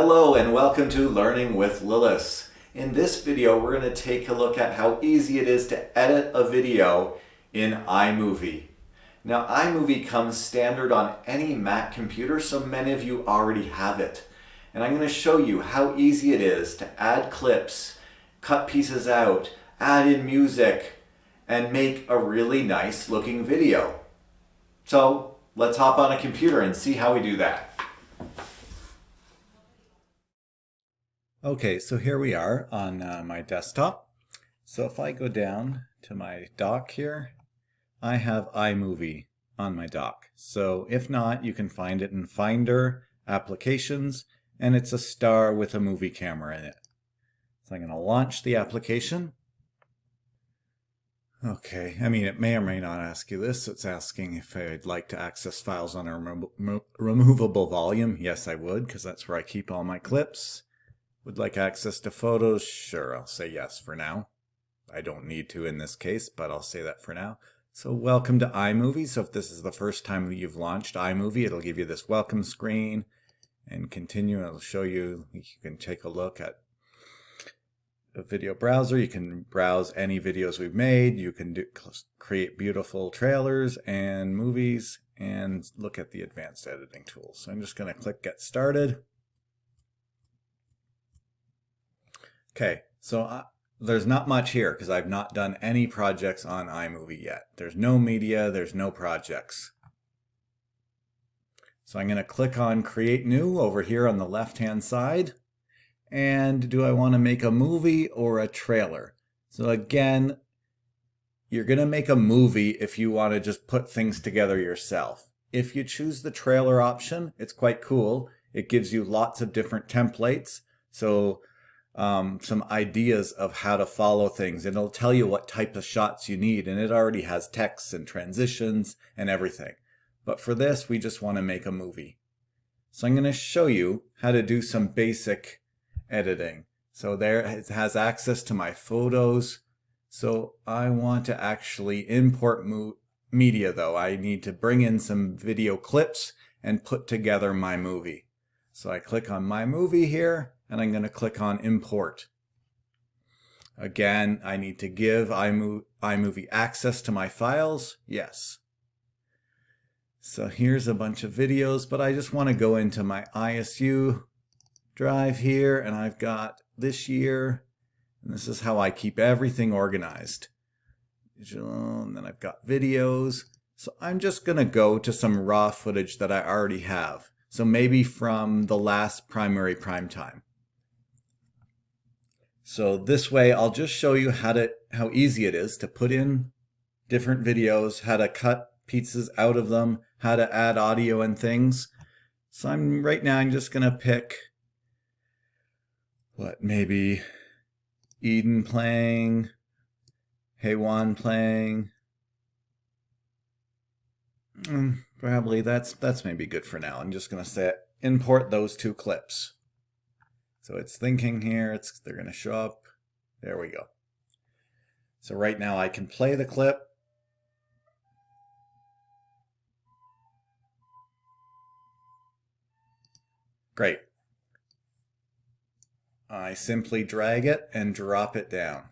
Hello and welcome to Learning with Lillis. In this video, we're going to take a look at how easy it is to edit a video in iMovie. Now, iMovie comes standard on any Mac computer, so many of you already have it. And I'm going to show you how easy it is to add clips, cut pieces out, add in music, and make a really nice looking video. So let's hop on a computer and see how we do that. Okay, so here we are on my desktop. So if I go down to my dock here, I have iMovie on my dock. So if not, you can find it in Finder, Applications, and it's a star with a movie camera in it. So I'm going to launch the application. Okay, I mean, it may or may not ask you this. It's asking if I'd like to access files on a removable volume. Yes, I would, because that's where I keep all my clips. Would like access to photos? Sure, I'll say yes for now. I don't need to in this case, but I'll say that for now. So welcome to iMovie. So if this is the first time that you've launched iMovie, it'll give you this welcome screen and continue. It'll show you, you can take a look at a video browser. You can browse any videos we've made. You can create beautiful trailers and movies and look at the advanced editing tools. So I'm just going to click Get Started. Okay, so there's not much here because I've not done any projects on iMovie yet. There's no media, there's no projects. So I'm going to click on Create New over here on the left-hand side. And do I want to make a movie or a trailer? So again, you're going to make a movie if you want to just put things together yourself. If you choose the trailer option, it's quite cool. It gives you lots of different templates. So some ideas of how to follow things, and it'll tell you what type of shots you need, and it already has texts and transitions and everything. But for this, we just want to make a movie. So I'm going to show you how to do some basic editing. So there it has access to my photos. So I want to actually import media though. I need to bring in some video clips and put together my movie. So I click on my movie here, and I'm going to click on Import. Again, I need to give iMovie access to my files. Yes. So here's a bunch of videos, but I just want to go into my ISU drive here, and I've got this year, and this is how I keep everything organized. And then I've got videos. So I'm just going to go to some raw footage that I already have. So maybe from the last primary prime time. So this way, I'll just show you how easy it is to put in different videos, how to cut pieces out of them, how to add audio and things. So right now I'm just going to pick, maybe Eden playing, Heywan playing. Probably that's maybe good for now. I'm just going to say import those two clips. So it's thinking here, they're going to show up. There we go. So right now I can play the clip. Great. I simply drag it and drop it down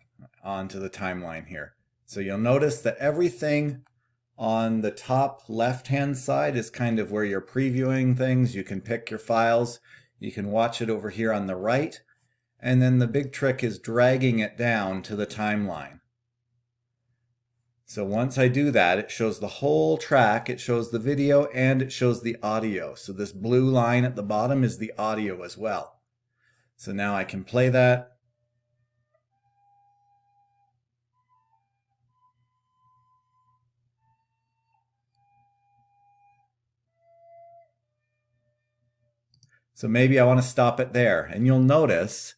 onto the timeline here. So you'll notice that everything on the top left-hand side is kind of where you're previewing things. You can pick your files. You can watch it over here on the right. And then the big trick is dragging it down to the timeline. So once I do that, it shows the whole track. It shows the video and it shows the audio. So this blue line at the bottom is the audio as well. So now I can play that. So maybe I want to stop it there. And you'll notice,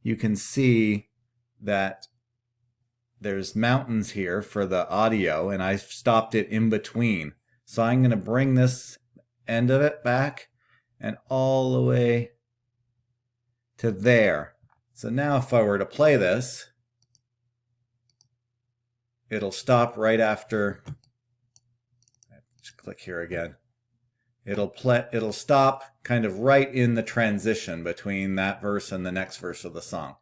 you can see that there's mountains here for the audio, and I've stopped it in between. So I'm going to bring this end of it back and all the way to there. So now if I were to play this, it'll stop right after. Just click here again. it'll stop kind of right in the transition between that verse and the next verse of the song.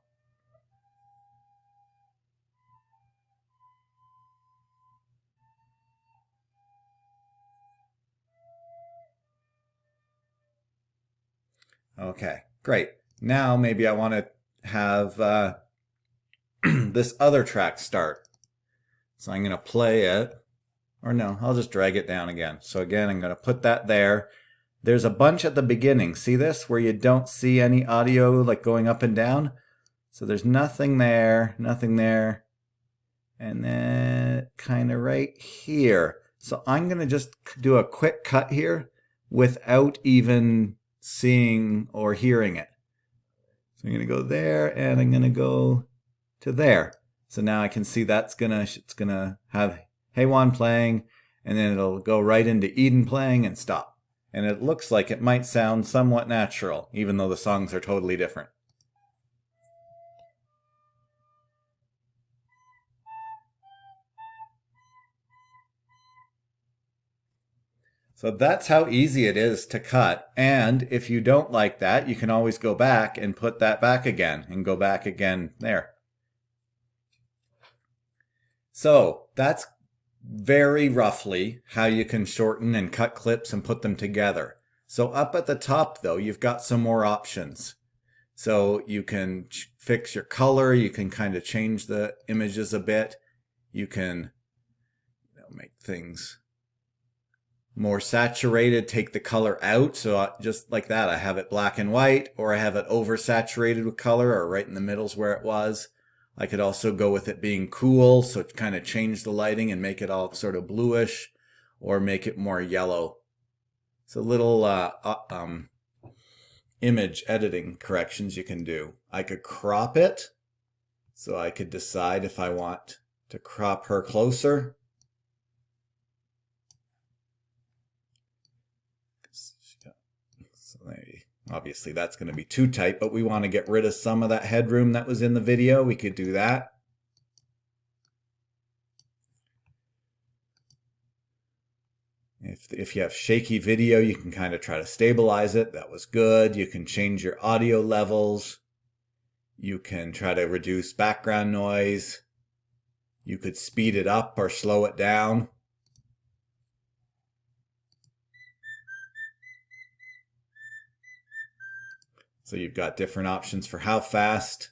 Okay, great. Now maybe I want to have this other track start. So I'm going to play it, or no, I'll just drag it down again. So again, I'm going to put that there. There's a bunch at the beginning. See this? Where you don't see any audio like going up and down? So there's nothing there, nothing there. And then kind of right here. So I'm going to just do a quick cut here without even seeing or hearing it. So I'm going to go there and I'm going to go to there. So now I can see it's gonna have Hey Juan playing, and then it'll go right into Eden playing and stop. And it looks like it might sound somewhat natural, even though the songs are totally different. So that's how easy it is to cut. And if you don't like that, you can always go back and put that back again and go back again there. So that's very roughly how you can shorten and cut clips and put them together. So up at the top though, you've got some more options. So you can fix your color, you can kind of change the images a bit. You can make things more saturated, take the color out. So just like that, I have it black and white, or I have it oversaturated with color, or right in the middle's where it was. I could also go with it being cool, so it kind of change the lighting and make it all sort of bluish, or make it more yellow. So little image editing corrections you can do. I could crop it, so I could decide if I want to crop her closer. So maybe, obviously that's going to be too tight, but we want to get rid of some of that headroom that was in the video. We could do that. If you have shaky video, you can kind of try to stabilize it. That was good. You can change your audio levels. You can try to reduce background noise. You could speed it up or slow it down. So you've got different options for how fast.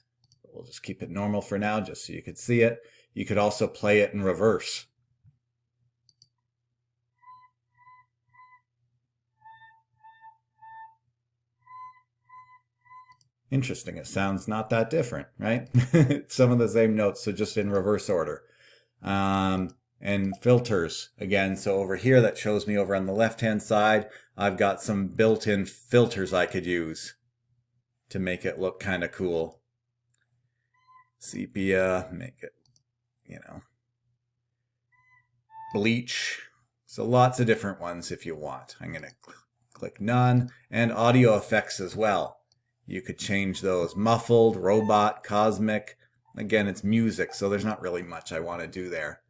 We'll just keep it normal for now, just so you could see it. You could also play it in reverse. Interesting, it sounds not that different, right? Some of the same notes, so just in reverse order. And filters, again, so over here that shows me over on the left-hand side, I've got some built-in filters I could use to make it look kind of cool. Sepia, make it, bleach. So lots of different ones if you want. I'm going to click none, and audio effects as well. You could change those. Muffled, robot, cosmic. Again, it's music, so there's not really much I want to do there.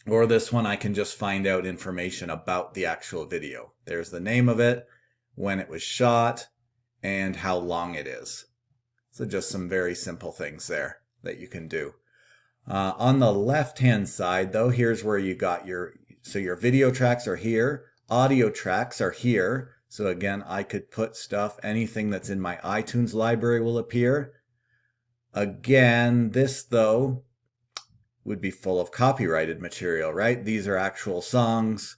Or this one, I can just find out information about the actual video. There's the name of it, when it was shot, and how long it is. So just some very simple things there that you can do. On the left-hand side, though, here's where you got your video tracks are here. Audio tracks are here. So again, I could put stuff, anything that's in my iTunes library will appear. Again, this though would be full of copyrighted material, right? These are actual songs,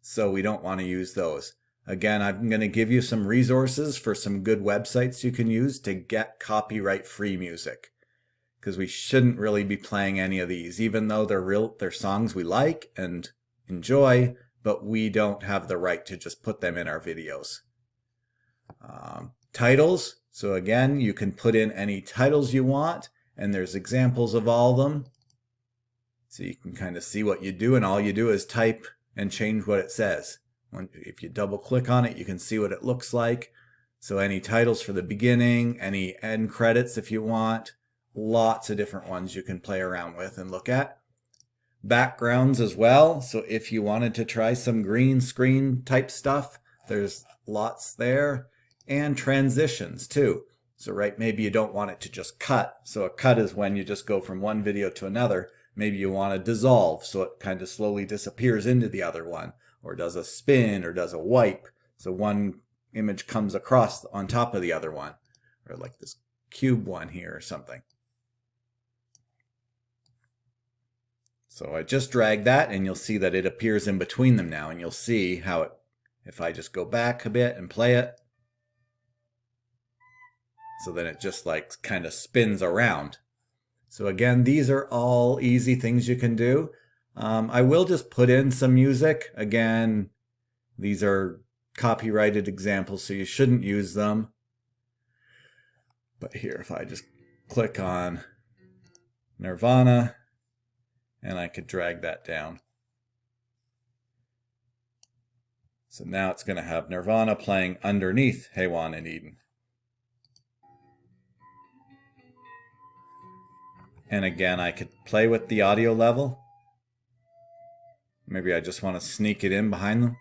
so we don't want to use those. Again, I'm going to give you some resources for some good websites you can use to get copyright-free music, because we shouldn't really be playing any of these, even though they're songs we like and enjoy, but we don't have the right to just put them in our videos. Titles. So again, you can put in any titles you want, and there's examples of all of them. So you can kind of see what you do, and all you do is type and change what it says. If you double click on it, you can see what it looks like. So any titles for the beginning, any end credits if you want, lots of different ones you can play around with and look at. backgrounds as well. So if you wanted to try some green screen type stuff, there's lots there. And transitions too. So maybe you don't want it to just cut. So a cut is when you just go from one video to another. Maybe you want to dissolve, so it kind of slowly disappears into the other one, or does a spin, or does a wipe. So one image comes across on top of the other one, or like this cube one here or something. So I just drag that and you'll see that it appears in between them now, and you'll see how it, if I just go back a bit and play it, so then it just like kind of spins around. So again, these are all easy things you can do. I will just put in some music. Again, these are copyrighted examples, so you shouldn't use them. But here, if I just click on Nirvana, and I could drag that down. So now it's going to have Nirvana playing underneath Haywan and Eden. And again, I could play with the audio level. Maybe I just want to sneak it in behind them.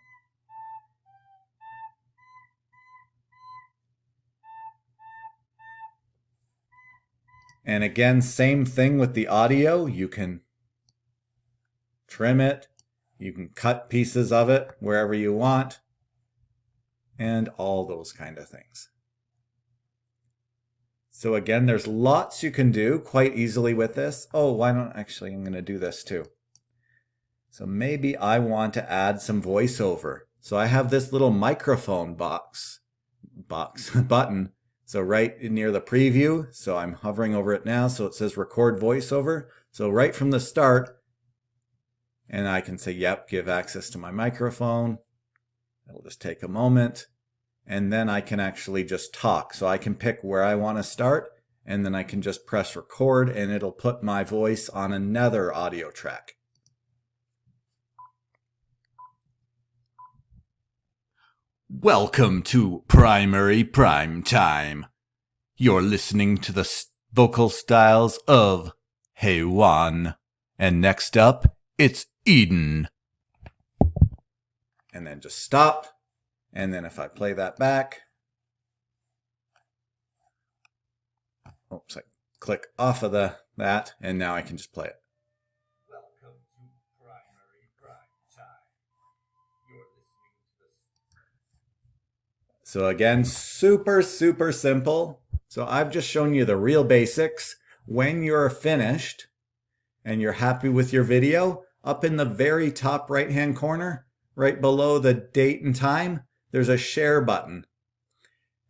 And again, same thing with the audio. You can trim it. You can cut pieces of it wherever you want. And all those kind of things. So again, there's lots you can do quite easily with this. Oh, why don't actually I'm going to do this too. So maybe I want to add some voiceover. So I have this little microphone button. So right near the preview. So I'm hovering over it now. So it says record voiceover. So right from the start, and I can say, yep, give access to my microphone. It'll just take a moment. And then I can actually just talk. So I can pick where I want to start, and then I can just press record, and it'll put my voice on another audio track. Welcome to Primary Prime Time. You're listening to the vocal styles of Haywan. And next up, it's Eden. And then just stop. And then if I play that back, oops, I click off of that, and now I can just play it. Welcome to Primary Prime Time. You're listening to the... So again, super, super simple. So I've just shown you the real basics. When you're finished and you're happy with your video, up in the very top right-hand corner, right below the date and time, there's a share button.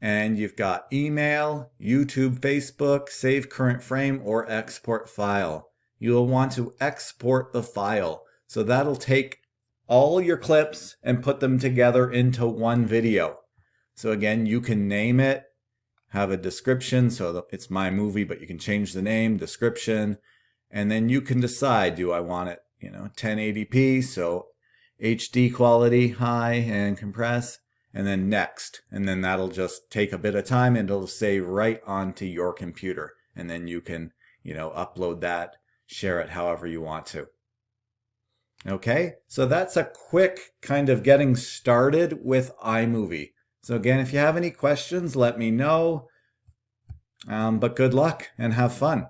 And you've got email, YouTube, Facebook, save current frame, or export file. You'll want to export the file. So that'll take all your clips and put them together into one video. So again, you can name it, have a description. So it's my movie, but you can change the name, description, and then you can decide, do I want it, 1080p, so HD quality, high, and compress. And then next, and then that'll just take a bit of time, and it'll save right onto your computer. And then you can, upload that, share it however you want to. Okay, so that's a quick kind of getting started with iMovie. So again, if you have any questions, let me know. But good luck and have fun.